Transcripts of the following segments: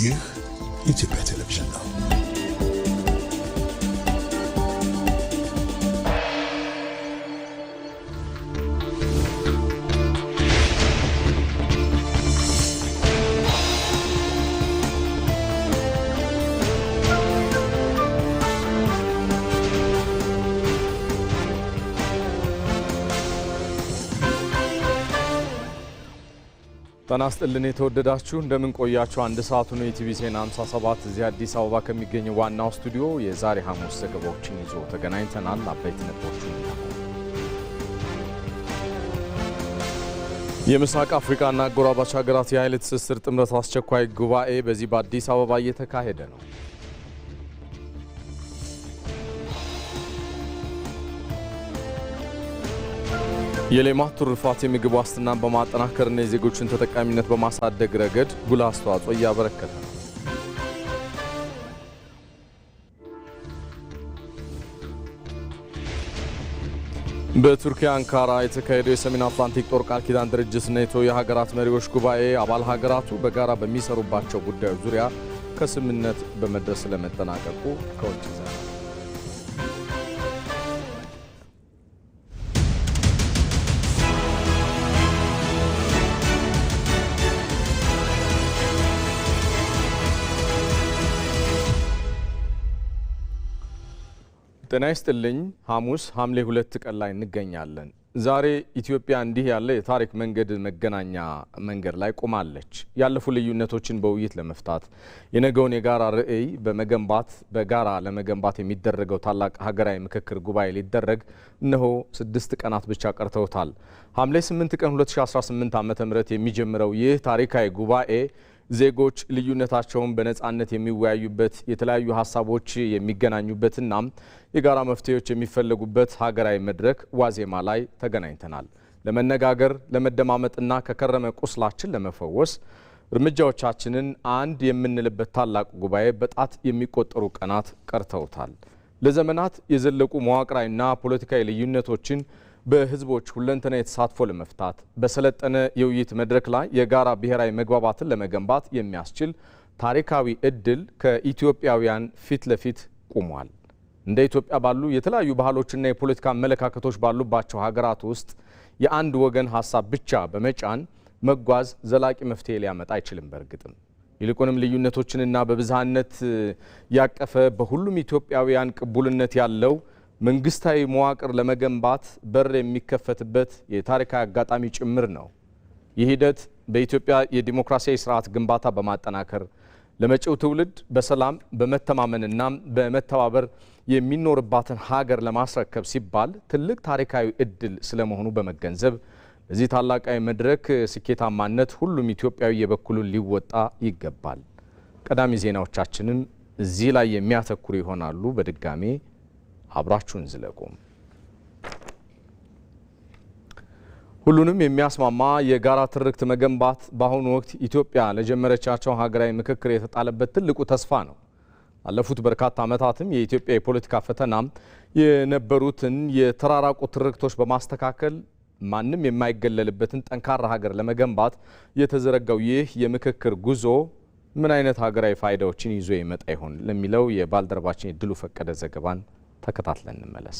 ይህ ኢትዮጵያ ቴሌቪዥን ነው። ተናስተልን የተወደዳችሁ እንደምን ቆያችሁ? አንድ ሰዓቱ ነው። ኢቲቪ ዜና 57 እዚህ አዲስ አበባ ከሚገኘው ዋናው ስቱዲዮ የዛሬ ሐሙስ ዘገባዎችን ይዞ ተገናኝተናል። አበይት ነጥቦችን የምስራቅ አፍሪካና አጎራባች ሀገራት የኃይል ትስስር ጥምረት አስቸኳይ ጉባኤ በዚህ በአዲስ አበባ እየተካሄደ ነው። የሌማት ትሩፋት የምግብ ዋስትናን በማጠናከርና የዜጎችን ተጠቃሚነት በማሳደግ ረገድ ጉልህ አስተዋጽኦ እያበረከተ ነው። በቱርኪ አንካራ የተካሄደው የሰሜን አትላንቲክ ጦር ቃል ኪዳን ድርጅት ኔቶ የሀገራት መሪዎች ጉባኤ አባል ሀገራቱ በጋራ በሚሰሩባቸው ጉዳዮች ዙሪያ ከስምምነት በመድረስ ለመጠናቀቁ ከውጭ ዜና ጤና ይስጥልኝ። ሐሙስ ሐምሌ 2 ቀን ላይ እንገኛለን። ዛሬ ኢትዮጵያ እንዲህ ያለ የታሪክ መገናኛ መንገድ ላይ ቆማለች። ያለፉ ልዩነቶችን በውይይት ለመፍታት የነገውን የጋራ ራዕይ በጋራ ለመገንባት የሚደረገው ታላቅ ሀገራዊ ምክክር ጉባኤ ሊደረግ እነሆ 6 ቀናት ብቻ ቀርተውታል። ሐምሌ 8 ቀን 2018 ዓ.ም የሚጀምረው ይህ ታሪካዊ ጉባኤ ዜጎች ልዩነታቸውን በነጻነት የሚወያዩበት፣ የተለያዩ ሀሳቦች የሚገናኙበትና የጋራ መፍትሄዎች የሚፈለጉበት ሀገራዊ መድረክ ዋዜማ ላይ ተገናኝተናል። ለመነጋገር፣ ለመደማመጥና ከከረመ ቁስላችን ለመፈወስ እርምጃዎቻችንን አንድ የምንልበት ታላቅ ጉባኤ በጣት የሚቆጠሩ ቀናት ቀርተውታል። ለዘመናት የዘለቁ መዋቅራዊና ፖለቲካዊ ልዩነቶችን በህዝቦች ሁለንተናዊ ተሳትፎ ለመፍታት በሰለጠነ የውይይት መድረክ ላይ የጋራ ብሔራዊ መግባባትን ለመገንባት የሚያስችል ታሪካዊ እድል ከኢትዮጵያውያን ፊት ለፊት ቆሟል። እንደ ኢትዮጵያ ባሉ የተለያዩ ባህሎችና የፖለቲካ አመለካከቶች ባሉባቸው ሀገራት ውስጥ የአንድ ወገን ሀሳብ ብቻ በመጫን መጓዝ ዘላቂ መፍትሄ ሊያመጣ አይችልም። በእርግጥም ይልቁንም ልዩነቶችንና በብዝሃነት ያቀፈ በሁሉም ኢትዮጵያውያን ቅቡልነት ያለው መንግስታዊ መዋቅር ለመገንባት በር የሚከፈትበት የታሪካዊ አጋጣሚ ጭምር ነው። ይህ ሂደት በኢትዮጵያ የዲሞክራሲያዊ ስርዓት ግንባታ በማጠናከር ለመጪው ትውልድ በሰላም በመተማመንና በመተባበር የሚኖርባትን ሀገር ለማስረከብ ሲባል ትልቅ ታሪካዊ እድል ስለመሆኑ በመገንዘብ ለዚህ ታላቃዊ መድረክ ስኬታማነት ሁሉም ኢትዮጵያዊ የበኩሉን ሊወጣ ይገባል። ቀዳሚ ዜናዎቻችንም እዚህ ላይ የሚያተኩሩ ይሆናሉ። በድጋሜ አብራችሁን ዝለቁ። ሁሉንም የሚያስማማ የጋራ ትርክት መገንባት በአሁኑ ወቅት ኢትዮጵያ ለጀመረቻቸው ሀገራዊ ምክክር የተጣለበት ትልቁ ተስፋ ነው። ባለፉት በርካታ ዓመታትም የኢትዮጵያ የፖለቲካ ፈተና የነበሩትን የተራራቁ ትርክቶች በማስተካከል ማንም የማይገለልበትን ጠንካራ ሀገር ለመገንባት የተዘረጋው ይህ የምክክር ጉዞ ምን አይነት ሀገራዊ ፋይዳዎችን ይዞ ይመጣ ይሆን ለሚለው የባልደረባችን የድሉ ፈቀደ ዘገባን ተከታትለን እንመለስ።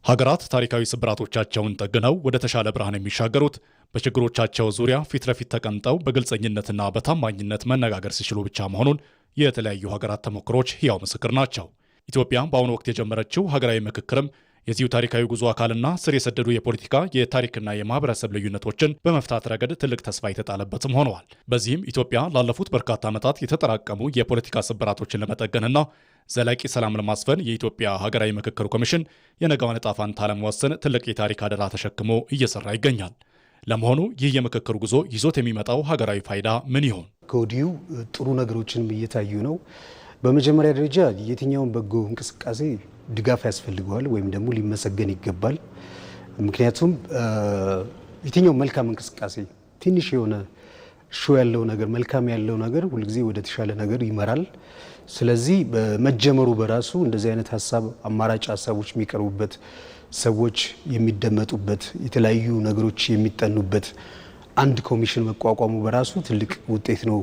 ሀገራት ታሪካዊ ስብራቶቻቸውን ጠግነው ወደ ተሻለ ብርሃን የሚሻገሩት በችግሮቻቸው ዙሪያ ፊት ለፊት ተቀምጠው በግልጸኝነትና በታማኝነት መነጋገር ሲችሉ ብቻ መሆኑን የተለያዩ ሀገራት ተሞክሮች ሕያው ምስክር ናቸው። ኢትዮጵያ በአሁኑ ወቅት የጀመረችው ሀገራዊ ምክክርም የዚሁ ታሪካዊ ጉዞ አካልና ስር የሰደዱ የፖለቲካ የታሪክና የማህበረሰብ ልዩነቶችን በመፍታት ረገድ ትልቅ ተስፋ የተጣለበትም ሆነዋል። በዚህም ኢትዮጵያ ላለፉት በርካታ ዓመታት የተጠራቀሙ የፖለቲካ ስብራቶችን ለመጠገንና ዘላቂ ሰላም ለማስፈን የኢትዮጵያ ሀገራዊ ምክክር ኮሚሽን የነገውን ዕጣ ፈንታ ለመወሰን ትልቅ የታሪክ አደራ ተሸክሞ እየሰራ ይገኛል። ለመሆኑ ይህ የምክክር ጉዞ ይዞት የሚመጣው ሀገራዊ ፋይዳ ምን ይሆን? ከወዲሁ ጥሩ ነገሮችንም እየታዩ ነው። በመጀመሪያ ደረጃ የትኛውን በጎ እንቅስቃሴ ድጋፍ ያስፈልገዋል ወይም ደግሞ ሊመሰገን ይገባል። ምክንያቱም የትኛው መልካም እንቅስቃሴ ትንሽ የሆነ ያለው ነገር መልካም ያለው ነገር ሁልጊዜ ወደ ተሻለ ነገር ይመራል። ስለዚህ በመጀመሩ በራሱ እንደዚህ አይነት አማራጭ ሀሳቦች የሚቀርቡበት፣ ሰዎች የሚደመጡበት፣ የተለያዩ ነገሮች የሚጠኑበት አንድ ኮሚሽን መቋቋሙ በራሱ ትልቅ ውጤት ነው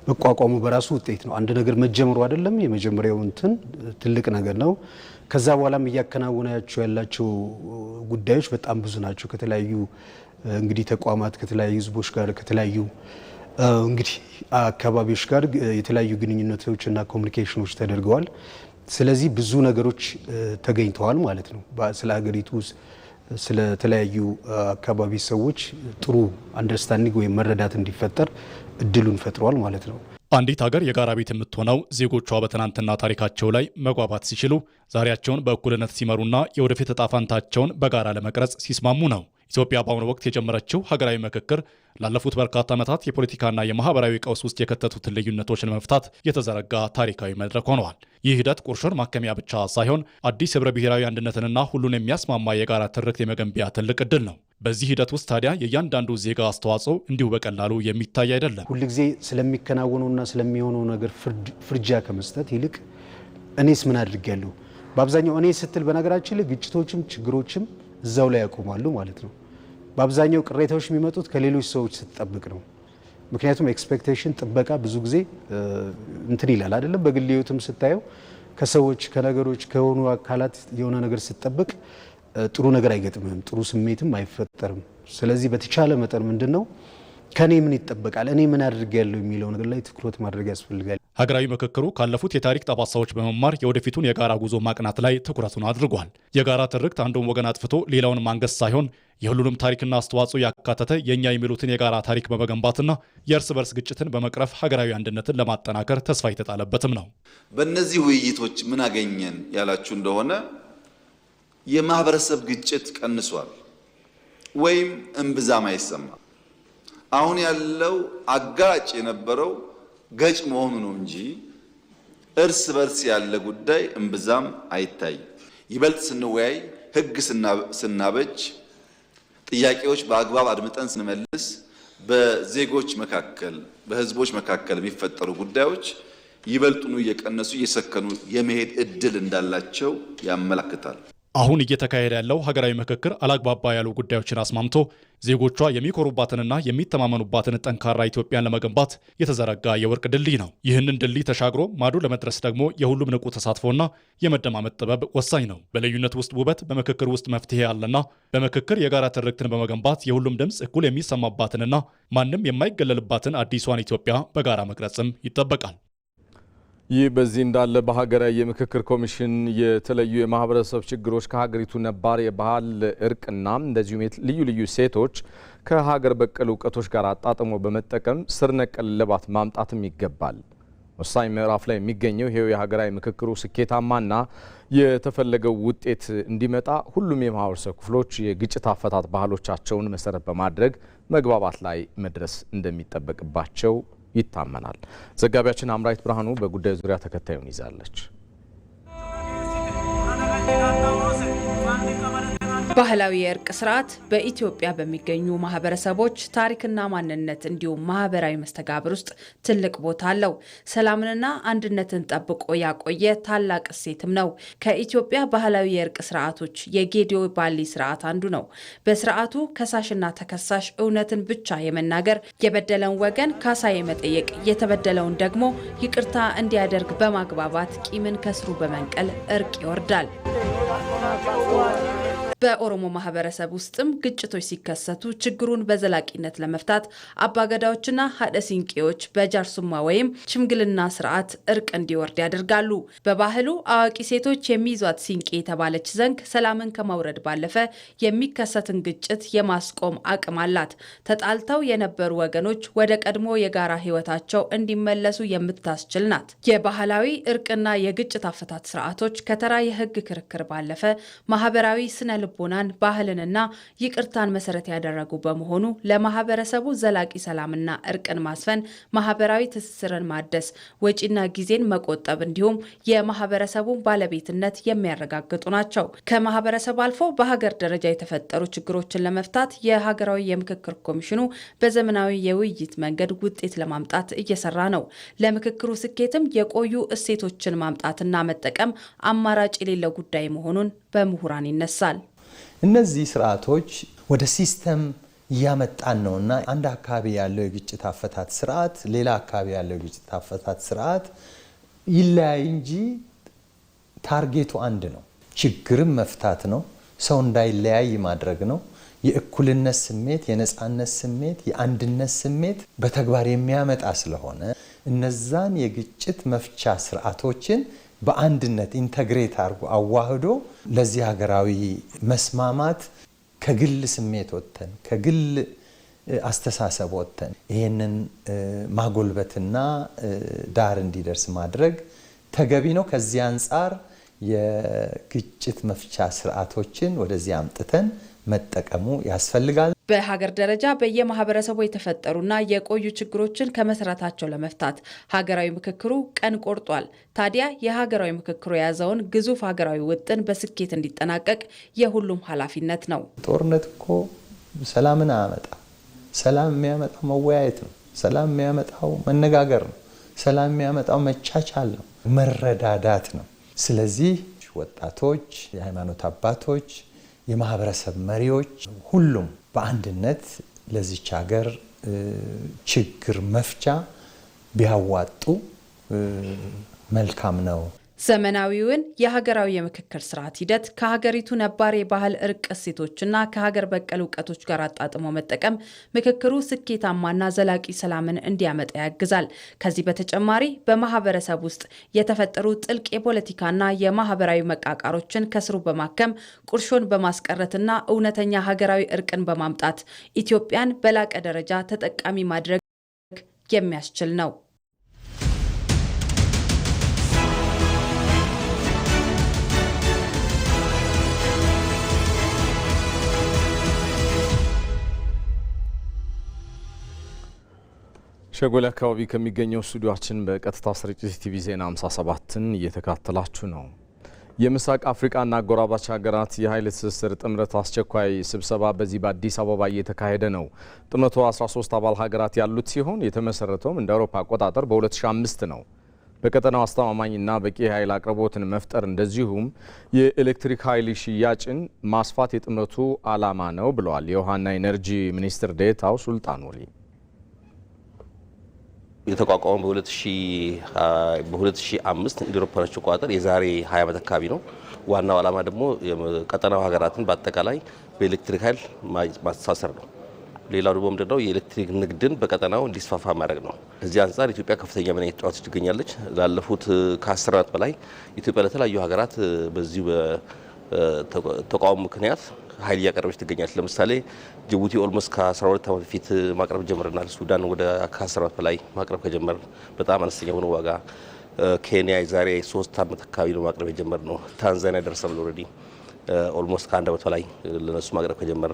መቋቋሙ በራሱ ውጤት ነው። አንድ ነገር መጀመሩ አይደለም የመጀመሪያው እንትን ትልቅ ነገር ነው። ከዛ በኋላም እያከናወናቸው ያላቸው ጉዳዮች በጣም ብዙ ናቸው። ከተለያዩ እንግዲህ ተቋማት ከተለያዩ ህዝቦች ጋር ከተለያዩ እንግዲህ አካባቢዎች ጋር የተለያዩ ግንኙነቶችና ኮሙኒኬሽኖች ተደርገዋል። ስለዚህ ብዙ ነገሮች ተገኝተዋል ማለት ነው። ስለ ሀገሪቱ ስለ ተለያዩ አካባቢ ሰዎች ጥሩ አንደርስታንዲንግ ወይም መረዳት እንዲፈጠር እድሉን ፈጥሯል ማለት ነው። አንዲት ሀገር የጋራ ቤት የምትሆነው ዜጎቿ በትናንትና ታሪካቸው ላይ መግባባት ሲችሉ፣ ዛሬያቸውን በእኩልነት ሲመሩና የወደፊት ዕጣ ፈንታቸውን በጋራ ለመቅረጽ ሲስማሙ ነው። ኢትዮጵያ በአሁኑ ወቅት የጀመረችው ሀገራዊ ምክክር ላለፉት በርካታ ዓመታት የፖለቲካና የማህበራዊ ቀውስ ውስጥ የከተቱትን ልዩነቶች ለመፍታት የተዘረጋ ታሪካዊ መድረክ ሆነዋል። ይህ ሂደት ቁርሾን ማከሚያ ብቻ ሳይሆን አዲስ ህብረ ብሔራዊ አንድነትንና ሁሉን የሚያስማማ የጋራ ትርክት የመገንቢያ ትልቅ ዕድል ነው። በዚህ ሂደት ውስጥ ታዲያ የእያንዳንዱ ዜጋ አስተዋጽኦ እንዲሁ በቀላሉ የሚታይ አይደለም። ሁልጊዜ ስለሚከናወነውና ስለሚሆነው ነገር ፍርጃ ከመስጠት ይልቅ እኔስ ምን አድርጌያለሁ? በአብዛኛው እኔ ስትል በነገራችን ላይ ግጭቶችም ችግሮችም እዛው ላይ ያቆማሉ ማለት ነው። በአብዛኛው ቅሬታዎች የሚመጡት ከሌሎች ሰዎች ስትጠብቅ ነው። ምክንያቱም ኤክስፔክቴሽን ጥበቃ ብዙ ጊዜ እንትን ይላል አይደለም። በግል ህይወትም ስታየው ከሰዎች ከነገሮች ከሆኑ አካላት የሆነ ነገር ስትጠብቅ ጥሩ ነገር አይገጥምህም፣ ጥሩ ስሜትም አይፈጠርም። ስለዚህ በተቻለ መጠን ምንድነው ከኔ ምን ይጠበቃል፣ እኔ ምን አድርጌያለሁ የሚለው ነገር ላይ ትኩረት ማድረግ ያስፈልጋል። ሀገራዊ ምክክሩ ካለፉት የታሪክ ጠባሳዎች በመማር የወደፊቱን የጋራ ጉዞ ማቅናት ላይ ትኩረቱን አድርጓል። የጋራ ትርክት አንዱን ወገን አጥፍቶ ሌላውን ማንገስ ሳይሆን የሁሉንም ታሪክና አስተዋጽኦ ያካተተ የኛ የሚሉትን የጋራ ታሪክ በመገንባትና የእርስ በርስ ግጭትን በመቅረፍ ሀገራዊ አንድነትን ለማጠናከር ተስፋ የተጣለበትም ነው። በእነዚህ ውይይቶች ምን አገኘን ያላችሁ እንደሆነ የማህበረሰብ ግጭት ቀንሷል ወይም እምብዛም አይሰማም። አሁን ያለው አጋጭ የነበረው ገጭ መሆኑ ነው እንጂ እርስ በርስ ያለ ጉዳይ እምብዛም አይታይም። ይበልጥ ስንወያይ፣ ህግ ስናበጅ፣ ጥያቄዎች በአግባብ አድምጠን ስንመልስ በዜጎች መካከል በህዝቦች መካከል የሚፈጠሩ ጉዳዮች ይበልጡኑ እየቀነሱ እየሰከኑ የመሄድ እድል እንዳላቸው ያመለክታል። አሁን እየተካሄደ ያለው ሀገራዊ ምክክር አላግባባ ያሉ ጉዳዮችን አስማምቶ ዜጎቿ የሚኮሩባትንና የሚተማመኑባትን ጠንካራ ኢትዮጵያን ለመገንባት የተዘረጋ የወርቅ ድልድይ ነው። ይህንን ድልድይ ተሻግሮ ማዶ ለመድረስ ደግሞ የሁሉም ንቁ ተሳትፎና የመደማመጥ ጥበብ ወሳኝ ነው። በልዩነት ውስጥ ውበት፣ በምክክር ውስጥ መፍትሄ አለና በምክክር የጋራ ትርክትን በመገንባት የሁሉም ድምፅ እኩል የሚሰማባትንና ማንም የማይገለልባትን አዲሷን ኢትዮጵያ በጋራ መቅረጽም ይጠበቃል። ይህ በዚህ እንዳለ በሀገራዊ የምክክር ኮሚሽን የተለዩ የማህበረሰብ ችግሮች ከሀገሪቱ ነባር የባህል እርቅና እንደዚሁም ልዩ ልዩ ሴቶች ከሀገር በቀል እውቀቶች ጋር አጣጥሞ በመጠቀም ስር ነቀል ልባት ማምጣትም ይገባል። ወሳኝ ምዕራፍ ላይ የሚገኘው ይሄው የሀገራዊ ምክክሩ ስኬታማና የተፈለገው ውጤት እንዲመጣ ሁሉም የማህበረሰብ ክፍሎች የግጭት አፈታት ባህሎቻቸውን መሰረት በማድረግ መግባባት ላይ መድረስ እንደሚጠበቅባቸው ይታመናል። ዘጋቢያችን አምራይት ብርሃኑ በጉዳዩ ዙሪያ ተከታዩን ይዛለች። ባህላዊ የእርቅ ስርዓት በኢትዮጵያ በሚገኙ ማህበረሰቦች ታሪክና ማንነት እንዲሁም ማህበራዊ መስተጋብር ውስጥ ትልቅ ቦታ አለው። ሰላምንና አንድነትን ጠብቆ ያቆየ ታላቅ እሴትም ነው። ከኢትዮጵያ ባህላዊ የእርቅ ስርዓቶች የጌዲዮ ባሊ ስርዓት አንዱ ነው። በስርዓቱ ከሳሽና ተከሳሽ እውነትን ብቻ የመናገር፣ የበደለውን ወገን ካሳ የመጠየቅ፣ የተበደለውን ደግሞ ይቅርታ እንዲያደርግ በማግባባት ቂምን ከስሩ በመንቀል እርቅ ይወርዳል። በኦሮሞ ማህበረሰብ ውስጥም ግጭቶች ሲከሰቱ ችግሩን በዘላቂነት ለመፍታት አባገዳዎችና ሀደ ሲንቄዎች በጃርሱማ ወይም ሽምግልና ስርዓት እርቅ እንዲወርድ ያደርጋሉ። በባህሉ አዋቂ ሴቶች የሚይዟት ሲንቄ የተባለች ዘንግ ሰላምን ከማውረድ ባለፈ የሚከሰትን ግጭት የማስቆም አቅም አላት። ተጣልተው የነበሩ ወገኖች ወደ ቀድሞ የጋራ ህይወታቸው እንዲመለሱ የምታስችል ናት። የባህላዊ እርቅና የግጭት አፈታት ስርዓቶች ከተራ የህግ ክርክር ባለፈ ማህበራዊ ስነ ልቦናን፣ ባህልንና ይቅርታን መሰረት ያደረጉ በመሆኑ ለማህበረሰቡ ዘላቂ ሰላምና እርቅን ማስፈን፣ ማህበራዊ ትስስርን ማደስ፣ ወጪና ጊዜን መቆጠብ እንዲሁም የማህበረሰቡን ባለቤትነት የሚያረጋግጡ ናቸው። ከማህበረሰብ አልፎ በሀገር ደረጃ የተፈጠሩ ችግሮችን ለመፍታት የሀገራዊ የምክክር ኮሚሽኑ በዘመናዊ የውይይት መንገድ ውጤት ለማምጣት እየሰራ ነው። ለምክክሩ ስኬትም የቆዩ እሴቶችን ማምጣትና መጠቀም አማራጭ የሌለው ጉዳይ መሆኑን በምሁራን ይነሳል። እነዚህ ስርዓቶች ወደ ሲስተም እያመጣን ነውና አንድ አካባቢ ያለው የግጭት አፈታት ስርዓት ሌላ አካባቢ ያለው የግጭት አፈታት ስርዓት ይለያይ እንጂ ታርጌቱ አንድ ነው። ችግርን መፍታት ነው። ሰው እንዳይለያይ ማድረግ ነው። የእኩልነት ስሜት፣ የነጻነት ስሜት፣ የአንድነት ስሜት በተግባር የሚያመጣ ስለሆነ እነዛን የግጭት መፍቻ ስርዓቶችን በአንድነት ኢንተግሬት አድርጎ አዋህዶ ለዚህ ሀገራዊ መስማማት ከግል ስሜት ወጥተን ከግል አስተሳሰብ ወጥተን ይሄንን ማጎልበትና ዳር እንዲደርስ ማድረግ ተገቢ ነው። ከዚህ አንጻር የግጭት መፍቻ ስርዓቶችን ወደዚህ አምጥተን መጠቀሙ ያስፈልጋል። በሀገር ደረጃ በየማህበረሰቡ የተፈጠሩና የቆዩ ችግሮችን ከመሰረታቸው ለመፍታት ሀገራዊ ምክክሩ ቀን ቆርጧል። ታዲያ የሀገራዊ ምክክሩ የያዘውን ግዙፍ ሀገራዊ ውጥን በስኬት እንዲጠናቀቅ የሁሉም ኃላፊነት ነው። ጦርነት እኮ ሰላምን አያመጣም። ሰላም የሚያመጣው መወያየት ነው። ሰላም የሚያመጣው መነጋገር ነው። ሰላም የሚያመጣው መቻቻል ነው፣ መረዳዳት ነው። ስለዚህ ወጣቶች፣ የሃይማኖት አባቶች፣ የማህበረሰብ መሪዎች ሁሉም በአንድነት ለዚች ሀገር ችግር መፍቻ ቢያዋጡ መልካም ነው። ዘመናዊውን የሀገራዊ የምክክር ስርዓት ሂደት ከሀገሪቱ ነባር የባህል እርቅ እሴቶችና ከሀገር በቀል እውቀቶች ጋር አጣጥሞ መጠቀም ምክክሩ ስኬታማና ዘላቂ ሰላምን እንዲያመጣ ያግዛል። ከዚህ በተጨማሪ በማህበረሰብ ውስጥ የተፈጠሩ ጥልቅ የፖለቲካና የማህበራዊ መቃቃሮችን ከስሩ በማከም ቁርሾን በማስቀረትና እውነተኛ ሀገራዊ እርቅን በማምጣት ኢትዮጵያን በላቀ ደረጃ ተጠቃሚ ማድረግ የሚያስችል ነው። ሸጎሌ አካባቢ ከሚገኘው ስቱዲዮአችን በቀጥታ ስርጭት ቲቪ ዜና 57ን እየተከታተላችሁ ነው። የምስራቅ አፍሪካና አጎራባች ሀገራት የኃይል ትስስር ጥምረት አስቸኳይ ስብሰባ በዚህ በአዲስ አበባ እየተካሄደ ነው። ጥምረቱ 13 አባል ሀገራት ያሉት ሲሆን የተመሰረተውም እንደ አውሮፓ አቆጣጠር በ2005 ነው። በቀጠናው አስተማማኝና በቂ ኃይል አቅርቦትን መፍጠር እንደዚሁም የኤሌክትሪክ ኃይል ሽያጭን ማስፋት የጥምረቱ ዓላማ ነው ብለዋል የውሃና ኢነርጂ ሚኒስትር ዴኤታው ሱልጣን ወሊ። የተቋቋመው በ2005 እንደ አውሮፓውያን አቆጣጠር የዛሬ 20 ዓመት አካባቢ ነው። ዋናው ዓላማ ደግሞ የቀጠናው ሀገራትን በአጠቃላይ በኤሌክትሪክ ኃይል ማስተሳሰር ነው። ሌላው ደግሞ ምንድነው የኤሌክትሪክ ንግድን በቀጠናው እንዲስፋፋ ማድረግ ነው። ከዚህ አንጻር ኢትዮጵያ ከፍተኛ ሚና እየተጫወተች ትገኛለች። ላለፉት ከ10 ዓመት በላይ ኢትዮጵያ ለተለያዩ ሀገራት በዚሁ በተቋሙ ምክንያት ኃይል እያቀረበች ትገኛለች። ለምሳሌ ጅቡቲ ኦልሞስት ከ12 ዓመት በፊት ማቅረብ ጀምረናል። ሱዳን ወደ ከ10 ዓመት በላይ ማቅረብ ከጀመር በጣም አነስተኛ ሆኖ ዋጋ። ኬንያ የዛሬ 3 ዓመት አካባቢ ነው ማቅረብ የጀመር ነው። ታንዛኒያ ደርሰናል ኦልሬዲ ኦልሞስት ከ1 ዓመት በላይ ለነሱ ማቅረብ ከጀመር።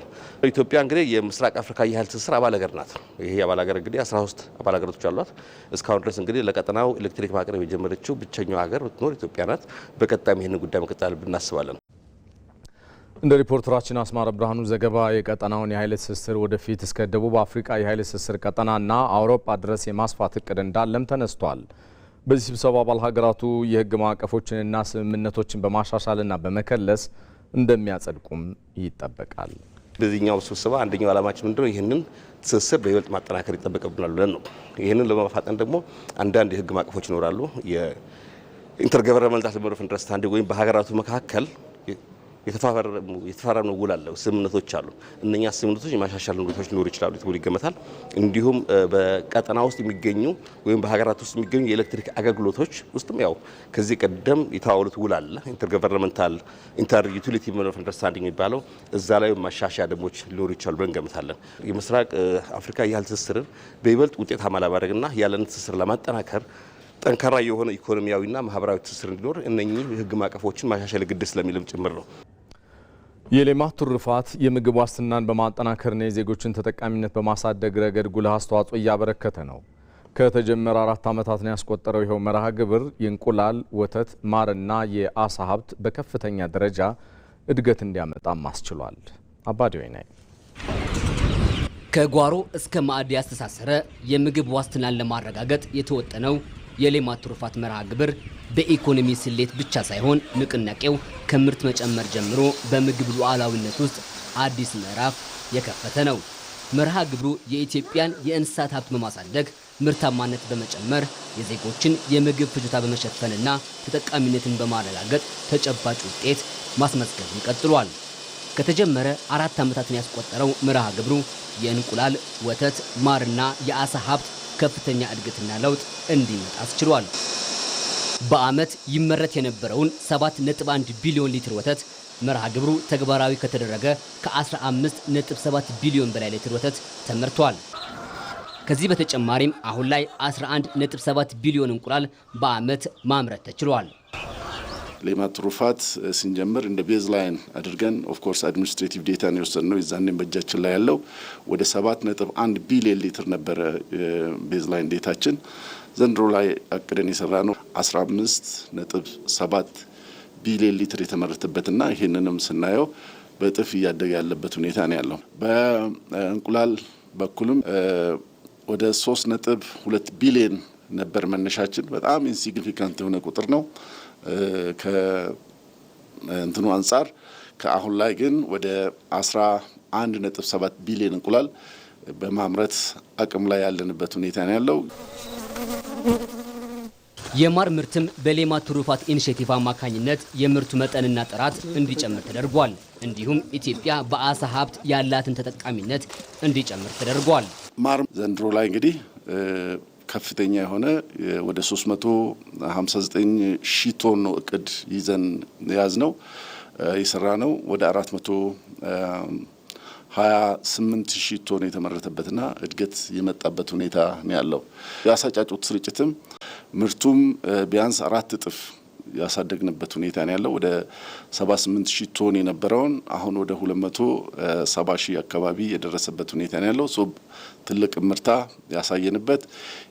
ኢትዮጵያ እንግዲህ የምስራቅ አፍሪካ የኃይል ትስስር አባል ሀገር ናት። ይሄ አባል ሀገር እንግዲህ 13 አባል ሀገሮች አሏት። እስካሁን ድረስ እንግዲህ ለቀጠናው ኤሌክትሪክ ማቅረብ የጀመረችው ብቸኛው ሀገር ብትኖር ኢትዮጵያ ናት። በቀጣይም ይህንን ጉዳይ መቀጠል ብናስባለን። እንደ ሪፖርተራችን አስማረ ብርሃኑ ዘገባ የቀጠናውን የኃይል ትስስር ወደፊት እስከ ደቡብ አፍሪካ የኃይል ትስስር ቀጠናና አውሮፓ ድረስ የማስፋት እቅድ እንዳለም ተነስቷል። በዚህ ስብሰባ አባል ሀገራቱ የሕግ ማዕቀፎችንና ስምምነቶችን በማሻሻልና በመከለስ እንደሚያጸድቁም ይጠበቃል። በዚህኛው ስብሰባ አንደኛው ዓላማችን ምንድነው? ይህንን ትስስር በይበልጥ ማጠናከር ይጠበቅብናል ብለን ነው። ይህንን ለማፋጠን ደግሞ አንዳንድ የሕግ ማዕቀፎች ይኖራሉ። የኢንተርገቨርንመንታል ሜሞራንደም ኦፍ አንደርስታንዲንግ ወይም በሀገራቱ መካከል የተፈራረሙ ውል አለ፣ ስምምነቶች አሉ። እነኛ ስምምነቶች የማሻሻል ሁኔታዎች ሊኖሩ ይችላሉ ተብሎ ይገመታል። እንዲሁም በቀጠና ውስጥ የሚገኙ ወይም በሀገራት ውስጥ የሚገኙ የኤሌክትሪክ አገልግሎቶች ውስጥም ያው ከዚህ ቀደም የተዋወሉት ውል አለ፣ ኢንተርገቨርንመንታል ኢንተር ዩቲሊቲ ሜሞራንደም ኦፍ አንደርስታንዲንግ የሚባለው እዛ ላይ ማሻሻያ ደንቦች ሊኖሩ ይችላሉ ብለን እንገምታለን። የምስራቅ አፍሪካ የኃይል ትስስርን በይበልጥ ውጤታማ ለማድረግና ያለን ትስስር ለማጠናከር ጠንካራ የሆነ ኢኮኖሚያዊና ማህበራዊ ትስስር እንዲኖር እነኚህ የሕግ ማዕቀፎችን ማሻሻል ግድ ስለሚልም ጭምር ነው። የሌማት ትሩፋት የምግብ ዋስትናን በማጠናከርና የዜጎችን ተጠቃሚነት በማሳደግ ረገድ ጉልህ አስተዋጽኦ እያበረከተ ነው። ከተጀመረ 4 ዓመታትን ያስቆጠረው ይኸው መርሃ ግብር የእንቁላል፣ ወተት፣ ማርና የአሳ ሀብት በከፍተኛ ደረጃ እድገት እንዲያመጣም አስችሏል። አባዲወይና ከጓሮ እስከ ማዕድ ያስተሳሰረ የምግብ ዋስትናን ለማረጋገጥ የተወጠነው የሌማት ትሩፋት መርሃ ግብር በኢኮኖሚ ስሌት ብቻ ሳይሆን ንቅናቄው ከምርት መጨመር ጀምሮ በምግብ ሉዓላዊነት ውስጥ አዲስ ምዕራፍ የከፈተ ነው። መርሃ ግብሩ የኢትዮጵያን የእንስሳት ሀብት በማሳደግ ምርታማነት በመጨመር የዜጎችን የምግብ ፍጆታ በመሸፈንና ተጠቃሚነትን በማረጋገጥ ተጨባጭ ውጤት ማስመዝገብን ቀጥሏል። ከተጀመረ 4 ዓመታትን ያስቆጠረው መርሃ ግብሩ የእንቁላል፣ ወተት፣ ማርና የአሳ ሀብት ከፍተኛ እድገትና ለውጥ እንዲመጣ አስችሏል። በዓመት ይመረት የነበረውን 7.1 ቢሊዮን ሊትር ወተት መርሃ ግብሩ ተግባራዊ ከተደረገ ከ15.7 ቢሊዮን በላይ ሊትር ወተት ተመርቷል። ከዚህ በተጨማሪም አሁን ላይ 11.7 ቢሊዮን እንቁላል በዓመት ማምረት ተችሏል። ሌማት ትሩፋት ስንጀምር እንደ ቤዝ ላይን አድርገን ኦፍ ኮርስ አድሚኒስትሬቲቭ ዴታ ነው የወሰድነው። የዛኔም በእጃችን ላይ ያለው ወደ 7.1 ቢሊዮን ሊትር ነበረ ቤዝ ላይን ዴታችን። ዘንድሮ ላይ አቅደን የሰራ ነው 15.7 ቢሊዮን ሊትር የተመረተበትና ይህንንም ስናየው በእጥፍ እያደገ ያለበት ሁኔታ ነው ያለው። በእንቁላል በኩልም ወደ 3.2 ቢሊዮን ነበር መነሻችን። በጣም ኢንሲግኒፊካንት የሆነ ቁጥር ነው ከእንትኑ አንጻር። ከአሁን ላይ ግን ወደ 11.7 ቢሊዮን እንቁላል በማምረት አቅም ላይ ያለንበት ሁኔታ ነው ያለው። የማር ምርትም በሌማት ትሩፋት ኢኒሼቲቭ አማካኝነት የምርቱ መጠንና ጥራት እንዲጨምር ተደርጓል። እንዲሁም ኢትዮጵያ በአሳ ሀብት ያላትን ተጠቃሚነት እንዲጨምር ተደርጓል። ማር ዘንድሮ ላይ እንግዲህ ከፍተኛ የሆነ ወደ 359 ሺህ ቶን ነው እቅድ ይዘን ያዝ ነው የሰራ ነው። ወደ 428 ሺህ ቶን የተመረተበትና እድገት የመጣበት ሁኔታ ነው ያለው። የአሳ ጫጩት ስርጭትም ምርቱም ቢያንስ 4 እጥፍ ያሳደግንበት ሁኔታ ነው ያለው። ወደ 78 ሺህ ቶን የነበረውን አሁን ወደ 270 ሺህ አካባቢ የደረሰበት ሁኔታ ነው ያለው። ትልቅ ምርታ ያሳየንበት።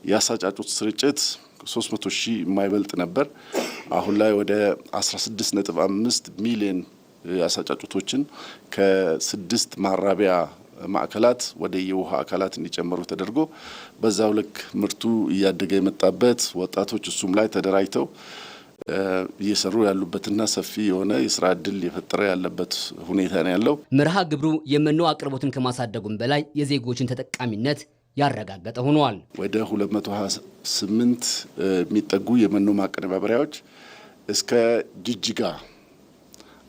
የአሳ ጫጩት ስርጭት 300 ሺህ የማይበልጥ ነበር። አሁን ላይ ወደ 16.5 ሚሊዮን የአሳ ጫጩቶችን ከ6 ማራቢያ ማዕከላት ወደ የውሃ አካላት እንዲጨመሩ ተደርጎ በዛው ልክ ምርቱ እያደገ የመጣበት ወጣቶች እሱም ላይ ተደራጅተው እየሰሩ ያሉበትና ሰፊ የሆነ የስራ እድል የፈጠረ ያለበት ሁኔታ ነው ያለው። መርሃ ግብሩ የመኖ አቅርቦትን ከማሳደጉም በላይ የዜጎችን ተጠቃሚነት ያረጋገጠ ሆኗል። ወደ 228 የሚጠጉ የመኖ ማቀነባበሪያዎች እስከ ጅጅጋ፣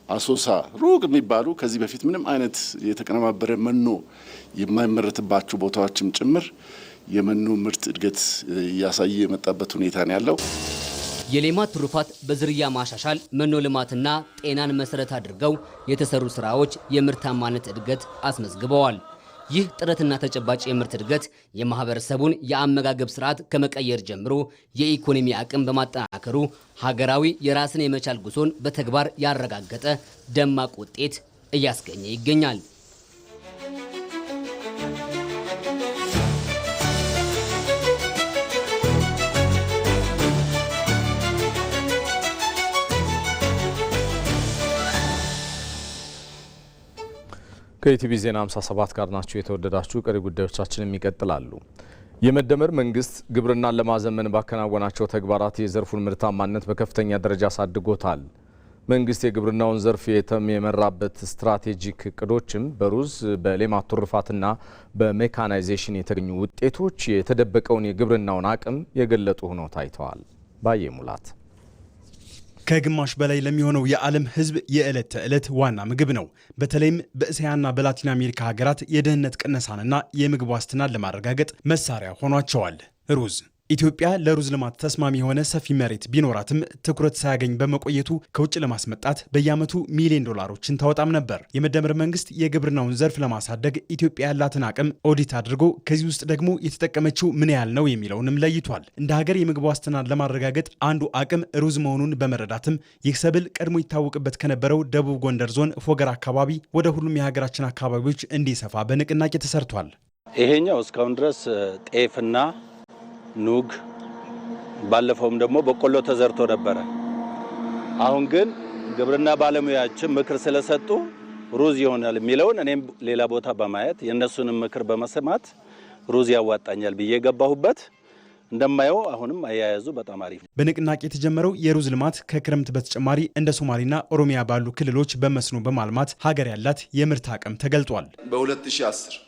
አሶሳ፣ ሩቅ የሚባሉ ከዚህ በፊት ምንም አይነት የተቀነባበረ መኖ የማይመረትባቸው ቦታዎችም ጭምር የመኖ ምርት እድገት እያሳየ የመጣበት ሁኔታ ነው ያለው። የሌማት ትሩፋት በዝርያ ማሻሻል፣ መኖ ልማትና ጤናን መሰረት አድርገው የተሰሩ ስራዎች የምርታማነት እድገት አስመዝግበዋል። ይህ ጥረትና ተጨባጭ የምርት እድገት የማህበረሰቡን የአመጋገብ ስርዓት ከመቀየር ጀምሮ የኢኮኖሚ አቅም በማጠናከሩ ሀገራዊ የራስን የመቻል ጉዞን በተግባር ያረጋገጠ ደማቅ ውጤት እያስገኘ ይገኛል። ከኢቲቪ ዜና 57 ጋር ናችሁ የተወደዳችሁ። ቀሪ ጉዳዮቻችንም ይቀጥላሉ። የመደመር መንግስት ግብርናን ለማዘመን ባከናወናቸው ተግባራት የዘርፉን ምርታማነት በከፍተኛ ደረጃ አሳድጎታል። መንግስት የግብርናውን ዘርፍ የመራበት ስትራቴጂክ እቅዶችም በሩዝ በሌማት ትሩፋትና በሜካናይዜሽን የተገኙ ውጤቶች የተደበቀውን የግብርናውን አቅም የገለጡ ሆነው ታይተዋል። ባየ ሙላት ከግማሽ በላይ ለሚሆነው የዓለም ሕዝብ የዕለት ተዕለት ዋና ምግብ ነው። በተለይም በእስያና በላቲን አሜሪካ ሀገራት የድህነት ቅነሳንና የምግብ ዋስትናን ለማረጋገጥ መሳሪያ ሆኗቸዋል። ሩዝ ኢትዮጵያ ለሩዝ ልማት ተስማሚ የሆነ ሰፊ መሬት ቢኖራትም ትኩረት ሳያገኝ በመቆየቱ ከውጭ ለማስመጣት በየዓመቱ ሚሊዮን ዶላሮችን ታወጣም ነበር። የመደመር መንግስት የግብርናውን ዘርፍ ለማሳደግ ኢትዮጵያ ያላትን አቅም ኦዲት አድርጎ ከዚህ ውስጥ ደግሞ የተጠቀመችው ምን ያህል ነው የሚለውንም ለይቷል። እንደ ሀገር የምግብ ዋስትናን ለማረጋገጥ አንዱ አቅም ሩዝ መሆኑን በመረዳትም ይህ ሰብል ቀድሞ ይታወቅበት ከነበረው ደቡብ ጎንደር ዞን ፎገራ አካባቢ ወደ ሁሉም የሀገራችን አካባቢዎች እንዲሰፋ በንቅናቄ ተሰርቷል። ይሄኛው እስካሁን ድረስ ጤፍና ኑግ ባለፈውም ደግሞ በቆሎ ተዘርቶ ነበረ። አሁን ግን ግብርና ባለሙያችን ምክር ስለሰጡ ሩዝ ይሆናል የሚለውን እኔም ሌላ ቦታ በማየት የእነሱንም ምክር በመስማት ሩዝ ያዋጣኛል ብዬ ገባሁበት። እንደማየው አሁንም አያያዙ በጣም አሪፍ ነው። በንቅናቄ የተጀመረው የሩዝ ልማት ከክረምት በተጨማሪ እንደ ሶማሌና ኦሮሚያ ባሉ ክልሎች በመስኖ በማልማት ሀገር ያላት የምርት አቅም ተገልጧል። በ2010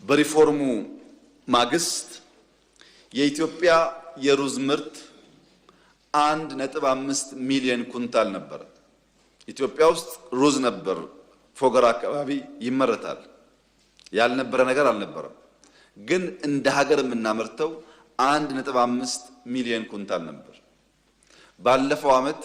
በሪፎርሙ ማግስት የኢትዮጵያ የሩዝ ምርት 1.5 ሚሊዮን ኩንታል ነበር። ኢትዮጵያ ውስጥ ሩዝ ነበር ፎገራ አካባቢ ይመረታል። ያልነበረ ነገር አልነበረም። ግን እንደ ሀገር የምናመርተው 1.5 ሚሊዮን ኩንታል ነበር። ባለፈው ዓመት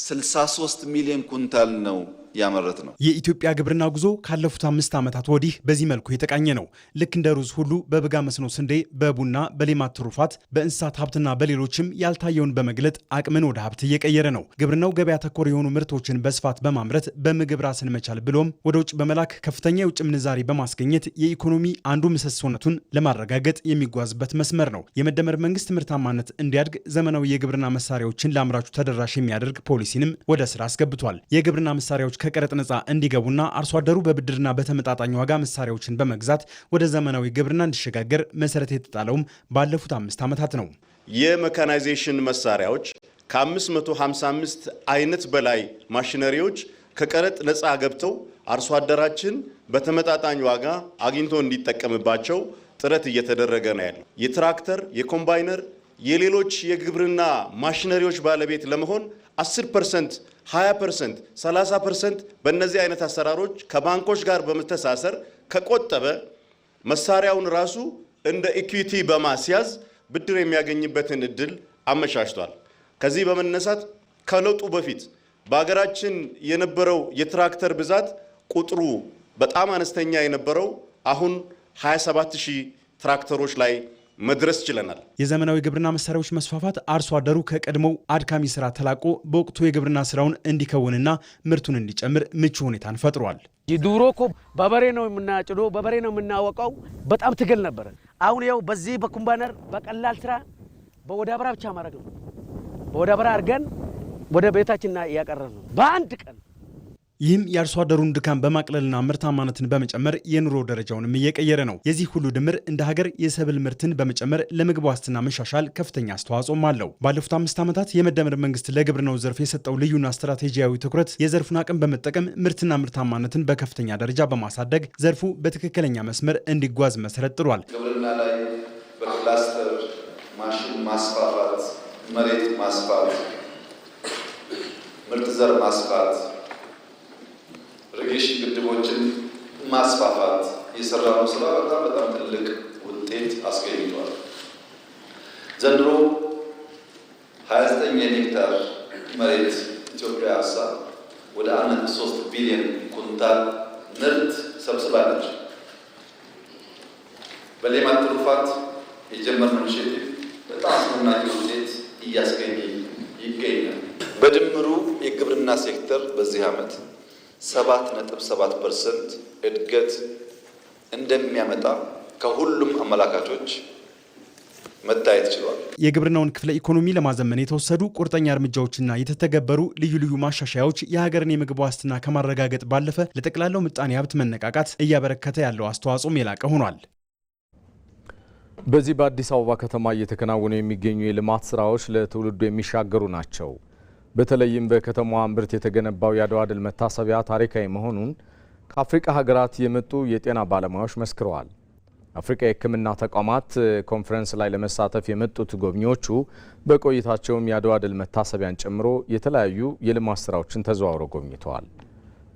63 ሚሊዮን ኩንታል ነው ያመረት ነው። የኢትዮጵያ ግብርና ጉዞ ካለፉት 5 ዓመታት ወዲህ በዚህ መልኩ የተቃኘ ነው። ልክ እንደ ሩዝ ሁሉ በበጋ መስኖ ስንዴ፣ በቡና፣ በሌማት ትሩፋት፣ በእንስሳት ሀብትና በሌሎችም ያልታየውን በመግለጥ አቅምን ወደ ሀብት እየቀየረ ነው። ግብርናው ገበያ ተኮር የሆኑ ምርቶችን በስፋት በማምረት በምግብ ራስን መቻል ብሎም ወደ ውጭ በመላክ ከፍተኛ የውጭ ምንዛሪ በማስገኘት የኢኮኖሚ አንዱ ምሰሶነቱን ለማረጋገጥ የሚጓዝበት መስመር ነው። የመደመር መንግስት ምርታማነት እንዲያድግ ዘመናዊ የግብርና መሳሪያዎችን ለአምራቹ ተደራሽ የሚያደርግ ፖሊሲንም ወደ ስራ አስገብቷል። የግብርና መሳሪያዎች ከቀረጥ ነጻ እንዲገቡና አርሶ አደሩ በብድርና በተመጣጣኝ ዋጋ መሳሪያዎችን በመግዛት ወደ ዘመናዊ ግብርና እንዲሸጋገር መሰረት የተጣለውም ባለፉት 5 ዓመታት ነው። የሜካናይዜሽን መሳሪያዎች ከ555 አይነት በላይ ማሽነሪዎች ከቀረጥ ነጻ ገብተው አርሶ አደራችን በተመጣጣኝ ዋጋ አግኝቶ እንዲጠቀምባቸው ጥረት እየተደረገ ነው ያለው። የትራክተር፣ የኮምባይነር፣ የሌሎች የግብርና ማሽነሪዎች ባለቤት ለመሆን 10%፣ 20%፣ 30% በእነዚህ አይነት አሰራሮች ከባንኮች ጋር በመተሳሰር ከቆጠበ መሳሪያውን ራሱ እንደ ኢኩዊቲ በማስያዝ ብድር የሚያገኝበትን እድል አመቻችቷል። ከዚህ በመነሳት ከለውጡ በፊት በሀገራችን የነበረው የትራክተር ብዛት ቁጥሩ በጣም አነስተኛ የነበረው አሁን 27000 ትራክተሮች ላይ መድረስ ችለናል። የዘመናዊ ግብርና መሳሪያዎች መስፋፋት አርሶ አደሩ ከቀድሞው አድካሚ ስራ ተላቆ በወቅቱ የግብርና ስራውን እንዲከውንና ምርቱን እንዲጨምር ምቹ ሁኔታን ፈጥሯል። ድሮ እኮ በበሬ ነው የምናጭደው፣ በበሬ ነው የምናወቀው። በጣም ትግል ነበር። አሁን ያው በዚህ በኮምባይነር በቀላል ስራ በወዳበራ ብቻ ማድረግ ነው። በወዳበራ አድርገን ወደ ቤታችን ያቀረብ ነው በአንድ ቀን። ይህም የአርሶ አደሩን ድካም በማቅለልና ምርታማነትን በመጨመር የኑሮ ደረጃውንም እየቀየረ ነው። የዚህ ሁሉ ድምር እንደ ሀገር የሰብል ምርትን በመጨመር ለምግብ ዋስትና መሻሻል ከፍተኛ አስተዋጽኦም አለው። ባለፉት 5 ዓመታት የመደመር መንግስት ለግብርናው ዘርፍ የሰጠው ልዩና ስትራቴጂያዊ ትኩረት የዘርፉን አቅም በመጠቀም ምርትና ምርታማነትን በከፍተኛ ደረጃ በማሳደግ ዘርፉ በትክክለኛ መስመር እንዲጓዝ መሰረት ጥሏል። ግብርና ላይ በክላስተር ማሽን ማስፋፋት፣ መሬት ማስፋት፣ ምርጥ ዘር ማስፋት፣ ኢሪጌሽን ግድቦችን ማስፋፋት የሰራነው ስራ በጣም ትልቅ ውጤት አስገኝቷል። ዘንድሮ 29 ሄክታር መሬት ኢትዮጵያ አርሳ ወደ 1.3 ቢሊዮን ኩንታል ምርት ሰብስባለች። በሌማት ትሩፋት የጀመርነው ኢኒሼቲቭ በጣም አስደናቂ ውጤት እያስገኘ ይገኛል። በድምሩ የግብርና ሴክተር በዚህ ዓመት 7.7% እድገት እንደሚያመጣ ከሁሉም አመላካቾች መታየት ችሏል። የግብርናውን ክፍለ ኢኮኖሚ ለማዘመን የተወሰዱ ቁርጠኛ እርምጃዎችና የተተገበሩ ልዩ ልዩ ማሻሻያዎች የሀገርን የምግብ ዋስትና ከማረጋገጥ ባለፈ ለጠቅላላው ምጣኔ ሀብት መነቃቃት እያበረከተ ያለው አስተዋጽኦም የላቀ ሆኗል። በዚህ በአዲስ አበባ ከተማ እየተከናወኑ የሚገኙ የልማት ስራዎች ለትውልዱ የሚሻገሩ ናቸው። በተለይም በከተማዋ እምብርት የተገነባው የአድዋ ድል መታሰቢያ ታሪካዊ መሆኑን ከአፍሪካ ሀገራት የመጡ የጤና ባለሙያዎች መስክረዋል። አፍሪካ የሕክምና ተቋማት ኮንፈረንስ ላይ ለመሳተፍ የመጡት ጎብኚዎቹ በቆይታቸውም የአድዋ ድል መታሰቢያን ጨምሮ የተለያዩ የልማት ስራዎችን ተዘዋውረው ጎብኝተዋል።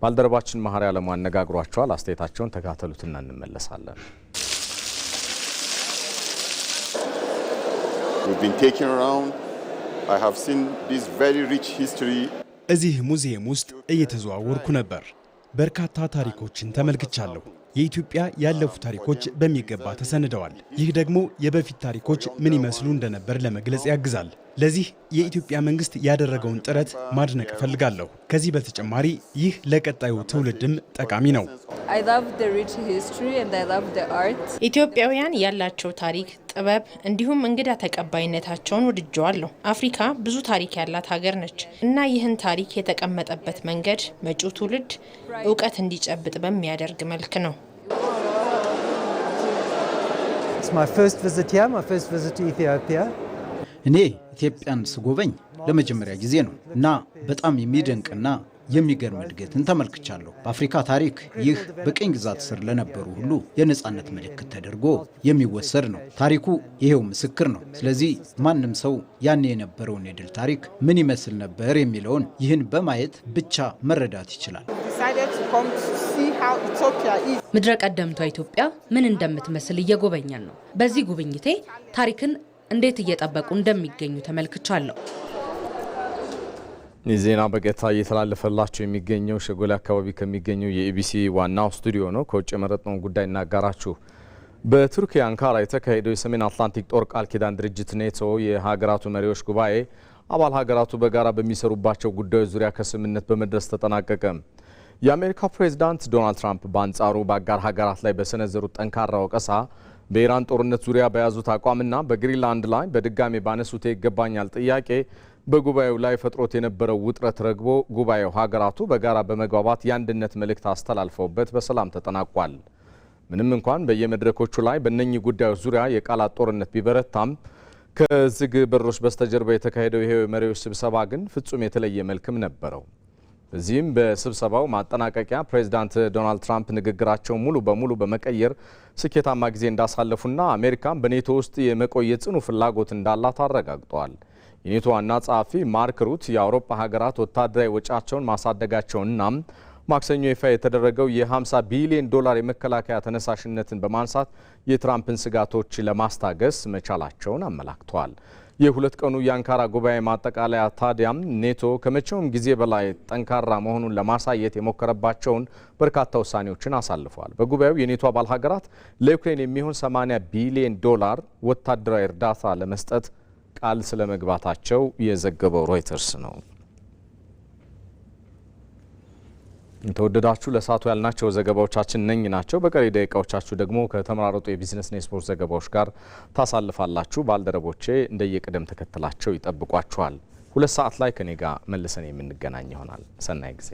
ባልደረባችን መሀሪ አለሙ አነጋግሯቸዋል። አስተያየታቸውን ተካተሉትና እንመለሳለን። እዚህ ሙዚየም ውስጥ እየተዘዋወርኩ ነበር። በርካታ ታሪኮችን ተመልክቻለሁ። የኢትዮጵያ ያለፉ ታሪኮች በሚገባ ተሰንደዋል። ይህ ደግሞ የበፊት ታሪኮች ምን ይመስሉ እንደነበር ለመግለጽ ያግዛል። ለዚህ የኢትዮጵያ መንግስት ያደረገውን ጥረት ማድነቅ እፈልጋለሁ። ከዚህ በተጨማሪ ይህ ለቀጣዩ ትውልድም ጠቃሚ ነው። ኢትዮጵያውያን ያላቸው ታሪክ፣ ጥበብ እንዲሁም እንግዳ ተቀባይነታቸውን ወድጀዋለሁ። አፍሪካ ብዙ ታሪክ ያላት ሀገር ነች እና ይህን ታሪክ የተቀመጠበት መንገድ መጪው ትውልድ እውቀት እንዲጨብጥ በሚያደርግ መልክ ነው። እኔ ኢትዮጵያን ስጎበኝ ለመጀመሪያ ጊዜ ነው እና በጣም የሚደንቅና የሚገርም እድገትን ተመልክቻለሁ። በአፍሪካ ታሪክ ይህ በቅኝ ግዛት ስር ለነበሩ ሁሉ የነጻነት ምልክት ተደርጎ የሚወሰድ ነው። ታሪኩ ይሄው ምስክር ነው። ስለዚህ ማንም ሰው ያኔ የነበረውን የድል ታሪክ ምን ይመስል ነበር የሚለውን ይህን በማየት ብቻ መረዳት ይችላል። ምድረ ቀደምቷ ኢትዮጵያ ምን እንደምትመስል እየጎበኛን ነው። በዚህ ጉብኝቴ ታሪክን እንዴት እየጠበቁ እንደሚገኙ ተመልክቻለሁ። ዜና በቀጥታ እየተላለፈላችሁ የሚገኘው ሸጎሌ አካባቢ ከሚገኘው የኢቢሲ ዋናው ስቱዲዮ ነው። ከውጭ የመረጥነውን ጉዳይ እናጋራችሁ። በቱርክ አንካራ የተካሄደው የሰሜን አትላንቲክ ጦር ቃል ኪዳን ድርጅት ኔቶ የሀገራቱ መሪዎች ጉባኤ አባል ሀገራቱ በጋራ በሚሰሩባቸው ጉዳዮች ዙሪያ ከስምምነት በመድረስ ተጠናቀቀ። የአሜሪካው ፕሬዝዳንት ዶናልድ ትራምፕ በአንጻሩ በአጋር ሀገራት ላይ በሰነዘሩት ጠንካራ ወቀሳ በኢራን ጦርነት ዙሪያ በያዙት አቋምና በግሪንላንድ ላይ በድጋሚ ባነሱት ይገባኛል ጥያቄ በጉባኤው ላይ ፈጥሮት የነበረው ውጥረት ረግቦ ጉባኤው ሀገራቱ በጋራ በመግባባት የአንድነት መልእክት አስተላልፈውበት በሰላም ተጠናቋል። ምንም እንኳን በየመድረኮቹ ላይ በእነኚህ ጉዳዮች ዙሪያ የቃላት ጦርነት ቢበረታም ከዝግ በሮች በስተጀርባ የተካሄደው ይሄው የመሪዎች ስብሰባ ግን ፍጹም የተለየ መልክም ነበረው። በዚህም በስብሰባው ማጠናቀቂያ ፕሬዝዳንት ዶናልድ ትራምፕ ንግግራቸውን ሙሉ በሙሉ በመቀየር ስኬታማ ጊዜ እንዳሳለፉና አሜሪካን በኔቶ ውስጥ የመቆየት ጽኑ ፍላጎት እንዳላት አረጋግጠዋል። የኔቶ ዋና ጸሐፊ ማርክ ሩት የአውሮፓ ሀገራት ወታደራዊ ወጪያቸውን ማሳደጋቸውንና ማክሰኞ ይፋ የተደረገው የ50 ቢሊዮን ዶላር የመከላከያ ተነሳሽነትን በማንሳት የትራምፕን ስጋቶች ለማስታገስ መቻላቸውን አመላክተዋል። የሁለት ቀኑ የአንካራ ጉባኤ ማጠቃለያ ታዲያም ኔቶ ከመቼውም ጊዜ በላይ ጠንካራ መሆኑን ለማሳየት የሞከረባቸውን በርካታ ውሳኔዎችን አሳልፈዋል። በጉባኤው የኔቶ አባል ሀገራት ለዩክሬን የሚሆን 80 ቢሊዮን ዶላር ወታደራዊ እርዳታ ለመስጠት ቃል ስለመግባታቸው የዘገበው ሮይተርስ ነው። ተወደዳችሁ ለሰዓቱ ያልናቸው ዘገባዎቻችን ነኝ ናቸው። በቀሪ ደቂቃዎቻችሁ ደግሞ ከተመራረጡ የቢዝነስና የስፖርት ዘገባዎች ጋር ታሳልፋላችሁ። ባልደረቦቼ እንደየቅደም ተከተላቸው ይጠብቋችኋል። 2 ሰዓት ላይ ከኔ ጋር መልሰን የምንገናኝ ይሆናል። ሰናይ ጊዜ